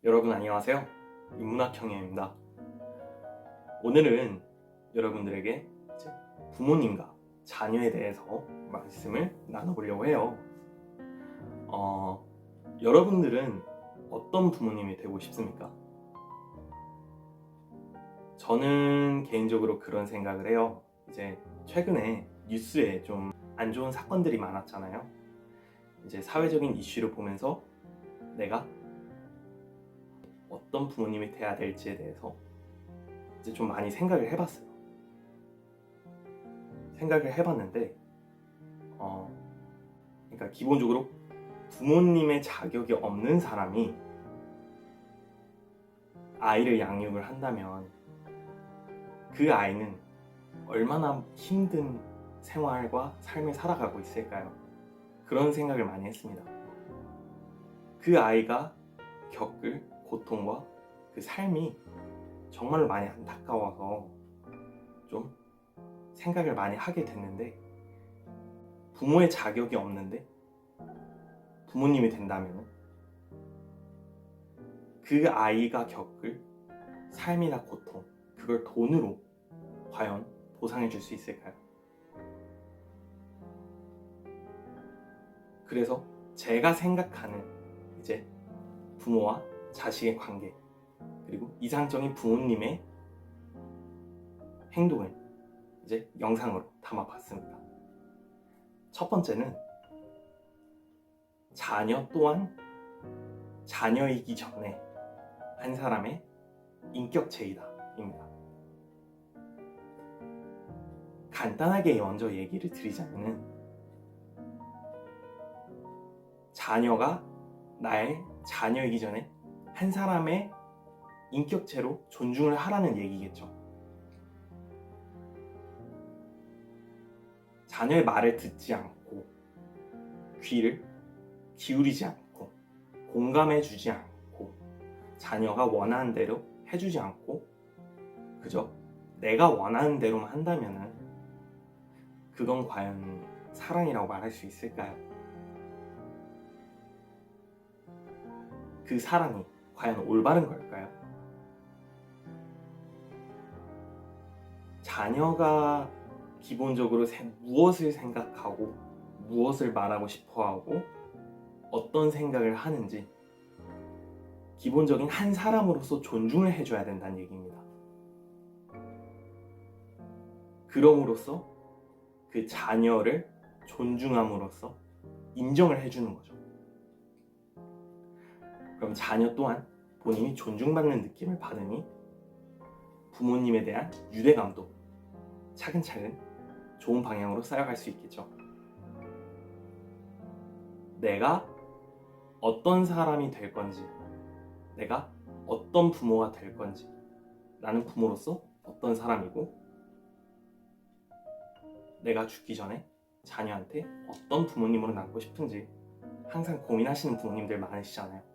여러분 안녕하세요. 인문학 형님입니다. 오늘은 여러분들에게 이제 부모님과 자녀에 대해서 말씀을 나눠보려고 해요. 여러분들은 어떤 부모님이 되고 싶습니까? 저는 개인적으로 그런 생각을 해요. 이제 최근에 뉴스에 좀 안 좋은 사건들이 많았잖아요. 이제 사회적인 이슈를 보면서 내가 어떤 부모님이 돼야 될지에 대해서 이제 좀 많이 생각을 해봤어요. 생각을 해봤는데, 그러니까 기본적으로 부모님의 자격이 없는 사람이 아이를 양육을 한다면 그 아이는 얼마나 힘든 생활과 삶을 살아가고 있을까요? 그런 생각을 많이 했습니다. 그 아이가 겪을 고통과 그 삶이 정말로 많이 안타까워서 좀 생각을 많이 하게 됐는데, 부모의 자격이 없는데 부모님이 된다면 그 아이가 겪을 삶이나 고통, 그걸 돈으로 과연 보상해 줄 수 있을까요? 그래서 제가 생각하는 이제 부모와 자식의 관계, 그리고 이상적인 부모님의 행동을 이제 영상으로 담아봤습니다. 첫 번째는 자녀 또한 자녀이기 전에 한 사람의 인격 제의다입니다. 간단하게 먼저 얘기를 드리자면, 자녀가 나의 자녀이기 전에 한 사람의 인격체로 존중을 하라는 얘기겠죠. 자녀의 말을 듣지 않고 귀를 기울이지 않고 공감해 주지 않고 자녀가 원하는 대로 해주지 않고 그저 내가 원하는 대로만 한다면 그건 과연 사랑이라고 말할 수 있을까요? 그 사랑이 과연 올바른 걸까요? 자녀가 기본적으로 무엇을 생각하고 무엇을 말하고 싶어하고 어떤 생각을 하는지 기본적인 한 사람으로서 존중을 해줘야 된다는 얘기입니다. 그럼으로써 그 자녀를 존중함으로써 인정을 해주는 거죠. 그럼 자녀 또한 본인이 존중받는 느낌을 받으니 부모님에 대한 유대감도 차근차근 좋은 방향으로 쌓여갈 수 있겠죠. 내가 어떤 사람이 될 건지, 내가 어떤 부모가 될 건지, 나는 부모로서 어떤 사람이고 내가 죽기 전에 자녀한테 어떤 부모님으로 남고 싶은지 항상 고민하시는 부모님들 많으시잖아요.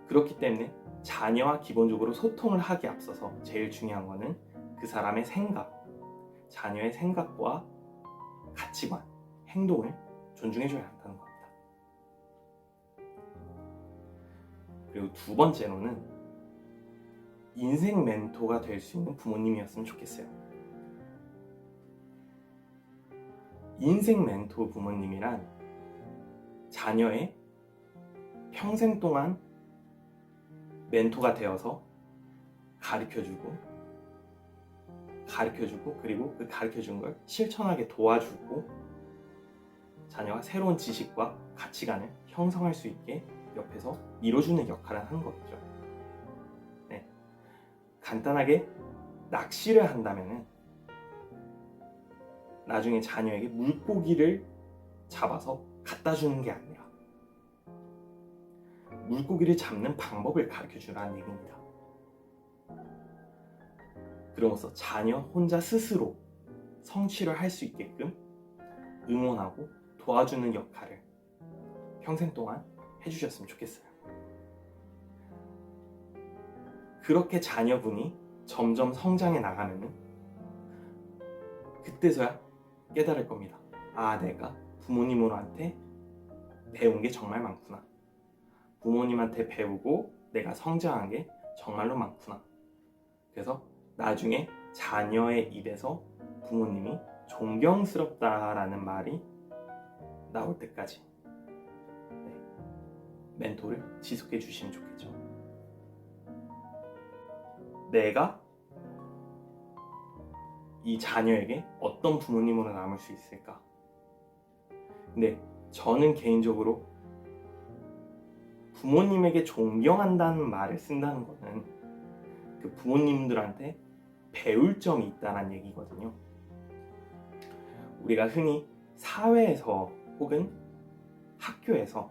그렇기 때문에 자녀와 기본적으로 소통을 하기에 앞서서 제일 중요한 거는 그 사람의 생각, 자녀의 생각과 가치관, 행동을 존중해줘야 한다는 겁니다. 그리고 두 번째로는 인생 멘토가 될 수 있는 부모님이었으면 좋겠어요. 인생 멘토 부모님이란 자녀의 평생 동안 멘토가 되어서 가르쳐주고 그리고 그 가르쳐준 걸 실천하게 도와주고 자녀가 새로운 지식과 가치관을 형성할 수 있게 옆에서 밀어주는 역할을 하는 거겠죠. 네. 간단하게 낚시를 한다면 나중에 자녀에게 물고기를 잡아서 갖다 주는 게 아니라 물고기를 잡는 방법을 가르쳐 주라는 얘기입니다. 그러면서 자녀 혼자 스스로 성취를 할 수 있게끔 응원하고 도와주는 역할을 평생 동안 해주셨으면 좋겠어요. 그렇게 자녀분이 점점 성장해 나가면 그때서야 깨달을 겁니다. 아, 내가 부모님으로한테 배운 게 정말 많구나. 부모님한테 배우고 내가 성장한 게 정말로 많구나. 그래서 나중에 자녀의 입에서 부모님이 존경스럽다라는 말이 나올 때까지 멘토를 지속해 주시면 좋겠죠. 내가 이 자녀에게 어떤 부모님으로 남을 수 있을까? 근데 저는 개인적으로 부모님에게 존경한다는 말을 쓴다는 것은 그 부모님들한테 배울 점이 있다는 얘기거든요. 우리가 흔히 사회에서 혹은 학교에서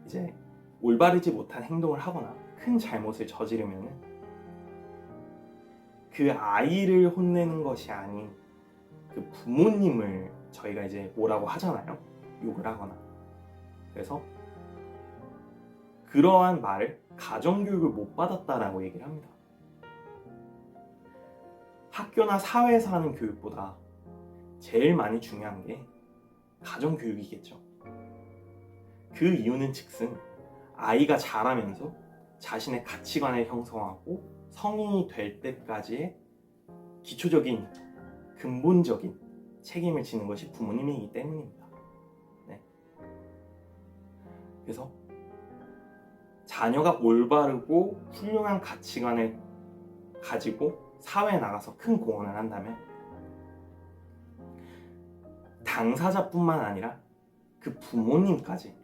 이제 올바르지 못한 행동을 하거나 큰 잘못을 저지르면 그 아이를 혼내는 것이 아닌 그 부모님을 저희가 이제 뭐라고 하잖아요. 욕을 하거나. 그래서 그러한 말을 가정교육을 못 받았다라고 얘기를 합니다. 학교나 사회에서 하는 교육보다 제일 많이 중요한 게 가정교육이겠죠. 그 이유는 즉슨 아이가 자라면서 자신의 가치관을 형성하고 성인이 될 때까지의 기초적인 근본적인 책임을 지는 것이 부모님이기 때문입니다. 네. 그래서 자녀가 올바르고 훌륭한 가치관을 가지고 사회에 나가서 큰 공헌을 한다면 당사자뿐만 아니라 그 부모님까지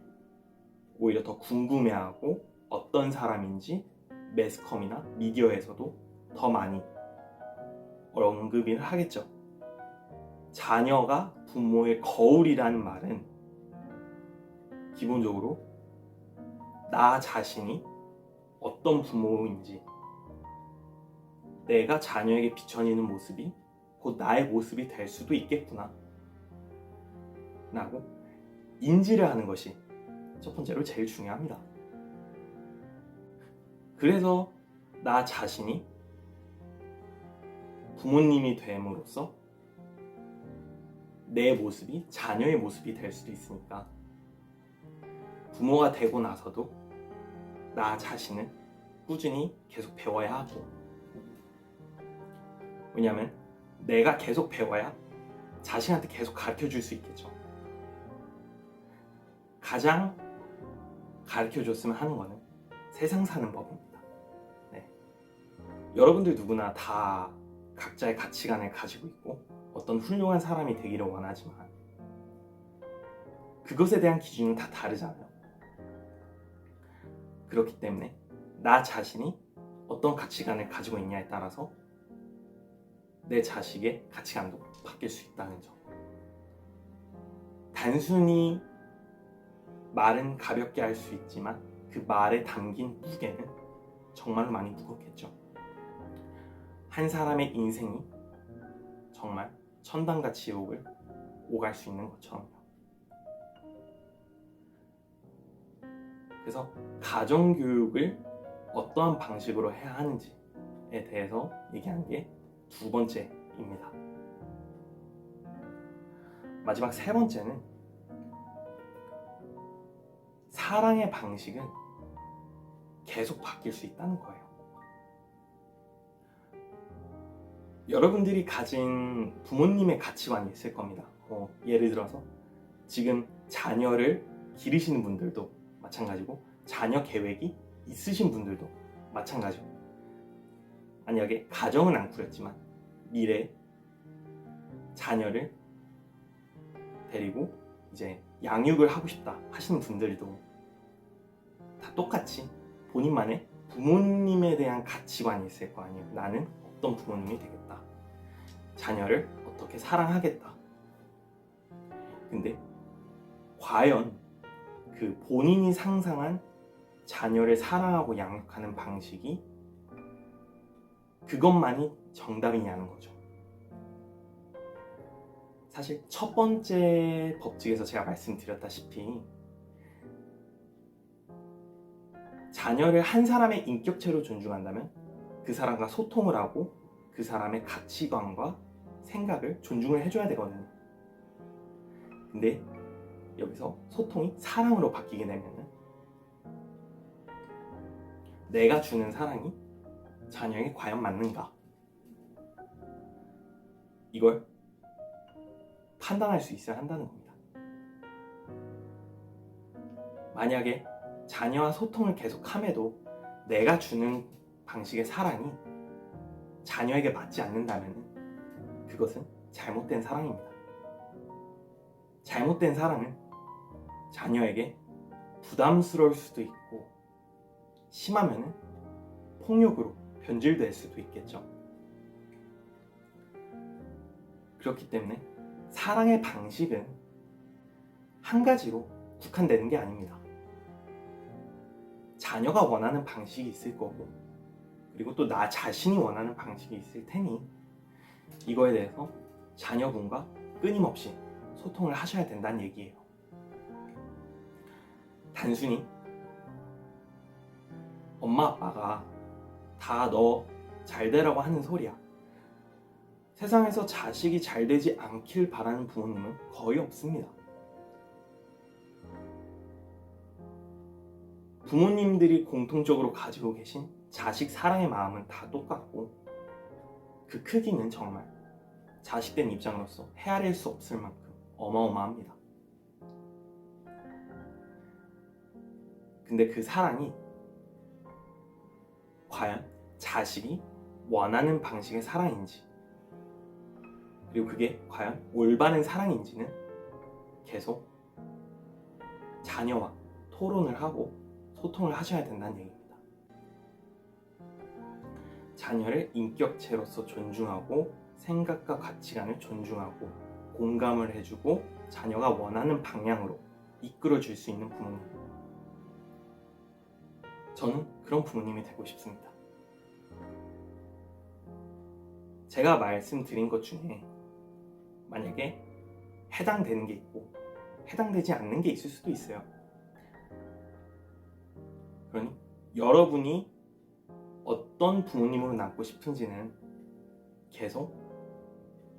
오히려 더 궁금해하고 어떤 사람인지 매스컴이나 미디어에서도 더 많이 언급을 하겠죠. 자녀가 부모의 거울이라는 말은 기본적으로 나 자신이 어떤 부모인지, 내가 자녀에게 비춰지는 모습이 곧 나의 모습이 될 수도 있겠구나 라고 인지를 하는 것이 첫 번째로 제일 중요합니다. 그래서 나 자신이 부모님이 됨으로써 내 모습이 자녀의 모습이 될 수도 있으니까 부모가 되고 나서도 나 자신은 꾸준히 계속 배워야 하고, 왜냐하면 내가 계속 배워야 자신한테 계속 가르쳐 줄 수 있겠죠. 가장 가르쳐 줬으면 하는 거는 세상 사는 법입니다. 네. 여러분들 누구나 다 각자의 가치관을 가지고 있고 어떤 훌륭한 사람이 되기를 원하지만 그것에 대한 기준은 다 다르잖아요. 그렇기 때문에 나 자신이 어떤 가치관을 가지고 있냐에 따라서 내 자식의 가치관도 바뀔 수 있다는 점. 단순히 말은 가볍게 할 수 있지만 그 말에 담긴 무게는 정말 많이 무겁겠죠. 한 사람의 인생이 정말 천당과 지옥을 오갈 수 있는 것처럼요. 그래서 가정교육을 어떠한 방식으로 해야 하는지에 대해서 얘기한 게 두 번째입니다. 마지막 세 번째는 사랑의 방식은 계속 바뀔 수 있다는 거예요. 여러분들이 가진 부모님의 가치관이 있을 겁니다. 예를 들어서 지금 자녀를 기르시는 분들도 마찬가지고 자녀 계획이 있으신 분들도 마찬가지고, 만약에 가정은 안 꾸렸지만 미래에 자녀를 데리고 이제 양육을 하고 싶다 하시는 분들도 다 똑같이 본인만의 부모님에 대한 가치관이 있을 거 아니에요. 나는 어떤 부모님이 되겠다, 자녀를 어떻게 사랑하겠다. 근데 과연 그 본인이 상상한 자녀를 사랑하고 양육하는 방식이 그것만이 정답이냐는 거죠. 사실 첫 번째 법칙에서 제가 말씀드렸다시피 자녀를 한 사람의 인격체로 존중한다면 그 사람과 소통을 하고 그 사람의 가치관과 생각을 존중을 해줘야 되거든요. 근데 여기서 소통이 사랑으로 바뀌게 되면 내가 주는 사랑이 자녀에게 과연 맞는가? 이걸 판단할 수 있어야 한다는 겁니다. 만약에 자녀와 소통을 계속함에도 내가 주는 방식의 사랑이 자녀에게 맞지 않는다면 그것은 잘못된 사랑입니다. 잘못된 사랑은 자녀에게 부담스러울 수도 있고 심하면 폭력으로 변질될 수도 있겠죠. 그렇기 때문에 사랑의 방식은 한 가지로 국한되는 게 아닙니다. 자녀가 원하는 방식이 있을 거고 그리고 또 나 자신이 원하는 방식이 있을 테니 이거에 대해서 자녀분과 끊임없이 소통을 하셔야 된다는 얘기예요. 단순히 엄마 아빠가 다 너 잘 되라고 하는 소리야. 세상에서 자식이 잘 되지 않길 바라는 부모님은 거의 없습니다. 부모님들이 공통적으로 가지고 계신 자식 사랑의 마음은 다 똑같고 그 크기는 정말 자식된 입장으로서 헤아릴 수 없을 만큼 어마어마합니다. 근데 그 사랑이 과연 자식이 원하는 방식의 사랑인지 그리고 그게 과연 올바른 사랑인지는 계속 자녀와 토론을 하고 소통을 하셔야 된다는 얘기입니다. 자녀를 인격체로서 존중하고 생각과 가치관을 존중하고 공감을 해주고 자녀가 원하는 방향으로 이끌어줄 수 있는 부모님. 저는 그런 부모님이 되고 싶습니다. 제가 말씀드린 것 중에 만약에 해당되는 게 있고 해당되지 않는 게 있을 수도 있어요. 그러니 여러분이 어떤 부모님으로 남고 싶은지는 계속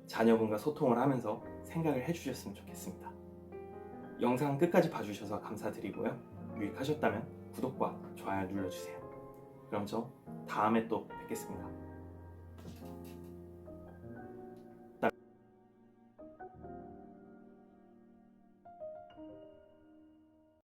자녀분과 소통을 하면서 생각을 해주셨으면 좋겠습니다. 영상 끝까지 봐주셔서 감사드리고요. 유익하셨다면 구독과 좋아요 눌러주세요. 그럼 저 다음에 또 뵙겠습니다.